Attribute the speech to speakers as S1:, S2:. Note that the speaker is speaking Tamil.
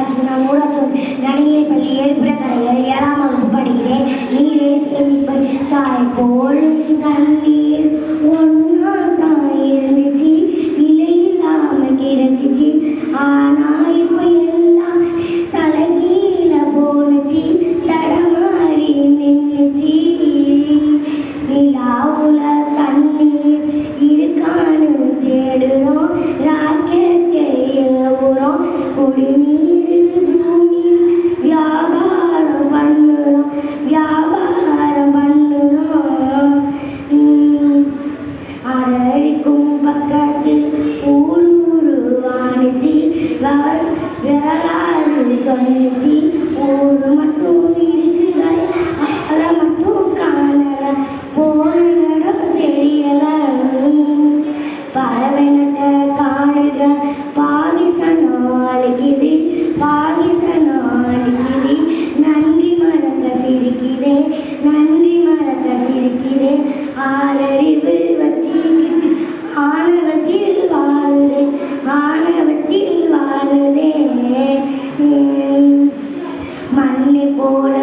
S1: ஆச்சு. நான் ஊராட்சி நடுநிலை பள்ளி ஏற்புறக்கரையில் 7ஆம் வகுப்பு படிக்கிறேன். நீரே சேமிப்பை சாய் போல் தண்ணீர் ஒன்னா தான் இருந்துச்சு, நிலை இல்லாமல் கிடைச்சிச்சு. ஆனா இப்போ எல்லாம் தலைகீழ போனுச்சு, தடமாறி நின்றுச்சு. நிலாவுல தண்ணீர் இருக்கான்னு தேடுறோம், ராக்கெட்டை ஏவுறோம், குடிநீர் பூமி வியாபாரம் பண்ணுறோம், வியாபாரம் பண்ணுறோம். அரடிக்கும் பக்கத்தில் ஊருவானுச்சு, வரலாறு சொல்லிச்சு. ஊரு மட்டும் இருக்குதா, அதை மட்டும் காணல, போன இடம் தெரியல. பறவை நட்ட காடுக பாகிஸ்தான் அழிக்குது, பாகிஸ்தான் அழிக்குது. நன்றி மறக்க சிரிக்குதே, நன்றி மறக்க சிரிக்குதே. ஆறறிவு வச்சுக்கிட்டு ஆணவத்தில் வாழுதே, ஆணவத்தில் வாழுதே. மண்ணை போல